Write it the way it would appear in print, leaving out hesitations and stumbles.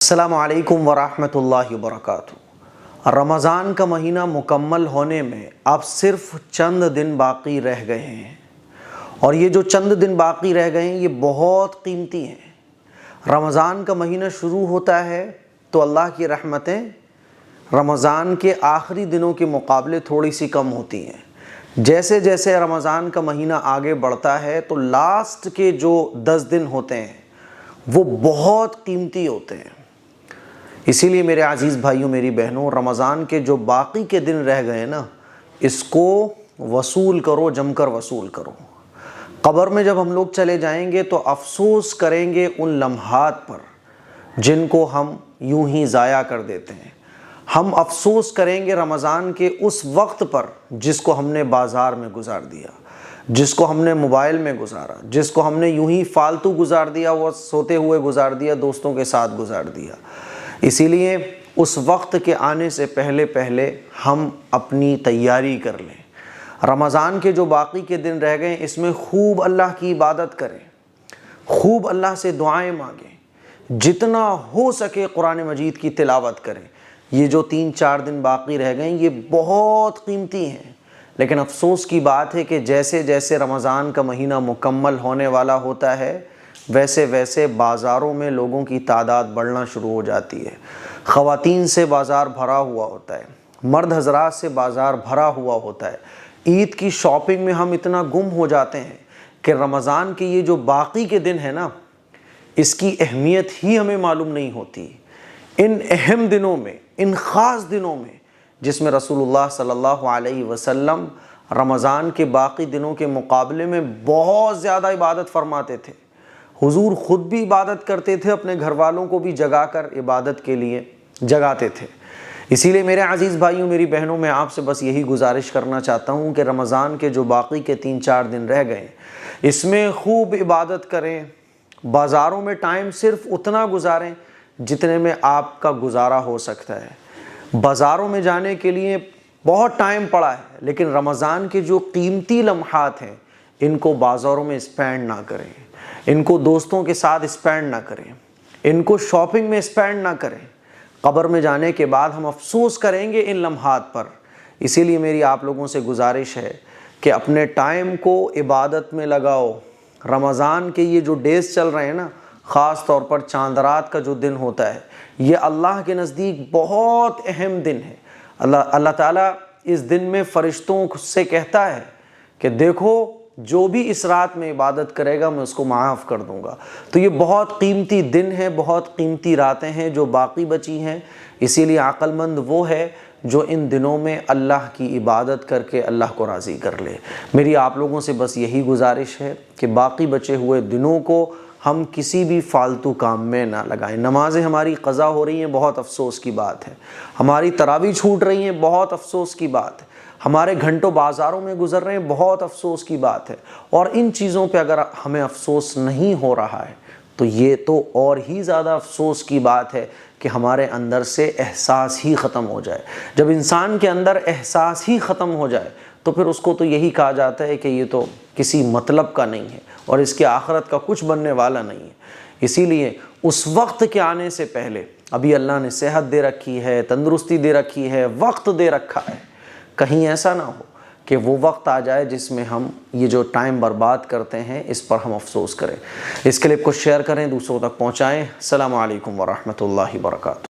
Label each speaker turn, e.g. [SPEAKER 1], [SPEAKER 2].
[SPEAKER 1] السلام علیکم ورحمۃ اللہ وبرکاتہ۔ رمضان کا مہینہ مکمل ہونے میں اب صرف چند دن باقی رہ گئے ہیں، اور یہ جو چند دن باقی رہ گئے ہیں یہ بہت قیمتی ہیں۔ رمضان کا مہینہ شروع ہوتا ہے تو اللہ کی رحمتیں رمضان کے آخری دنوں کے مقابلے تھوڑی سی کم ہوتی ہیں۔ جیسے جیسے رمضان کا مہینہ آگے بڑھتا ہے تو لاسٹ کے جو 10 دن ہوتے ہیں وہ بہت قیمتی ہوتے ہیں۔ اسی لیے میرے عزیز بھائیوں، میری بہنوں، رمضان کے جو باقی کے دن رہ گئے نا، اس کو وصول کرو، جم کر وصول کرو۔ قبر میں جب ہم لوگ چلے جائیں گے تو افسوس کریں گے ان لمحات پر جن کو ہم یوں ہی ضائع کر دیتے ہیں۔ ہم افسوس کریں گے رمضان کے اس وقت پر جس کو ہم نے بازار میں گزار دیا، جس کو ہم نے موبائل میں گزارا، جس کو ہم نے یوں ہی فالتو گزار دیا، وہ سوتے ہوئے گزار دیا، دوستوں کے ساتھ گزار دیا۔ اسی لیے اس وقت کے آنے سے پہلے ہم اپنی تیاری کر لیں۔ رمضان کے جو باقی کے دن رہ گئے اس میں خوب اللہ کی عبادت کریں، خوب اللہ سے دعائیں مانگیں، جتنا ہو سکے قرآن مجید کی تلاوت کریں۔ یہ جو 3-4 دن باقی رہ گئے یہ بہت قیمتی ہیں، لیکن افسوس کی بات ہے کہ جیسے جیسے رمضان کا مہینہ مکمل ہونے والا ہوتا ہے ویسے ویسے بازاروں میں لوگوں کی تعداد بڑھنا شروع ہو جاتی ہے۔ خواتین سے بازار بھرا ہوا ہوتا ہے، مرد حضرات سے بازار بھرا ہوا ہوتا ہے۔ عید کی شاپنگ میں ہم اتنا گم ہو جاتے ہیں کہ رمضان کے یہ جو باقی کے دن ہیں نا، اس کی اہمیت ہی ہمیں معلوم نہیں ہوتی۔ ان اہم دنوں میں، ان خاص دنوں میں جس میں رسول اللہ صلی اللہ علیہ وسلم رمضان کے باقی دنوں کے مقابلے میں بہت زیادہ عبادت فرماتے تھے، حضور خود بھی عبادت کرتے تھے، اپنے گھر والوں کو بھی جگا کر عبادت کے لیے جگاتے تھے۔ اسی لیے میرے عزیز بھائیوں، میری بہنوں، میں آپ سے بس یہی گزارش کرنا چاہتا ہوں کہ رمضان کے جو باقی کے 3-4 دن رہ گئے اس میں خوب عبادت کریں۔ بازاروں میں ٹائم صرف اتنا گزاریں جتنے میں آپ کا گزارا ہو سکتا ہے۔ بازاروں میں جانے کے لیے بہت ٹائم پڑا ہے، لیکن رمضان کے جو قیمتی لمحات ہیں ان کو بازاروں میں اسپینڈ نہ کریں، ان کو دوستوں کے ساتھ اسپینڈ نہ کریں، ان کو شاپنگ میں اسپینڈ نہ کریں۔ قبر میں جانے کے بعد ہم افسوس کریں گے ان لمحات پر۔ اسی لیے میری آپ لوگوں سے گزارش ہے کہ اپنے ٹائم کو عبادت میں لگاؤ۔ رمضان کے یہ جو ڈیز چل رہے ہیں نا، خاص طور پر چاند رات کا جو دن ہوتا ہے، یہ اللہ کے نزدیک بہت اہم دن ہے۔ اللہ تعالیٰ اس دن میں فرشتوں سے کہتا ہے کہ دیکھو جو بھی اس رات میں عبادت کرے گا میں اس کو معاف کر دوں گا۔ تو یہ بہت قیمتی دن ہے، بہت قیمتی راتیں ہیں جو باقی بچی ہیں۔ اسی لیے عقل مند وہ ہے جو ان دنوں میں اللہ کی عبادت کر کے اللہ کو راضی کر لے۔ میری آپ لوگوں سے بس یہی گزارش ہے کہ باقی بچے ہوئے دنوں کو ہم کسی بھی فالتو کام میں نہ لگائیں۔ نمازیں ہماری قضا ہو رہی ہیں، بہت افسوس کی بات ہے۔ ہماری تراویح چھوٹ رہی ہیں، بہت افسوس کی بات ہے۔ ہمارے گھنٹوں بازاروں میں گزر رہے ہیں، بہت افسوس کی بات ہے۔ اور ان چیزوں پہ اگر ہمیں افسوس نہیں ہو رہا ہے تو یہ تو اور ہی زیادہ افسوس کی بات ہے کہ ہمارے اندر سے احساس ہی ختم ہو جائے۔ جب انسان کے اندر احساس ہی ختم ہو جائے تو پھر اس کو تو یہی کہا جاتا ہے کہ یہ تو کسی مطلب کا نہیں ہے اور اس کے آخرت کا کچھ بننے والا نہیں ہے۔ اسی لیے اس وقت کے آنے سے پہلے، ابھی اللہ نے صحت دے رکھی ہے، تندرستی دے رکھی ہے، وقت دے رکھا ہے، کہیں ایسا نہ ہو کہ وہ وقت آ جائے جس میں ہم یہ جو ٹائم برباد کرتے ہیں اس پر ہم افسوس کریں۔ اس کلپ کو شیئر کریں، دوسروں تک پہنچائیں۔ السلام علیکم ورحمۃ اللہ وبرکاتہ۔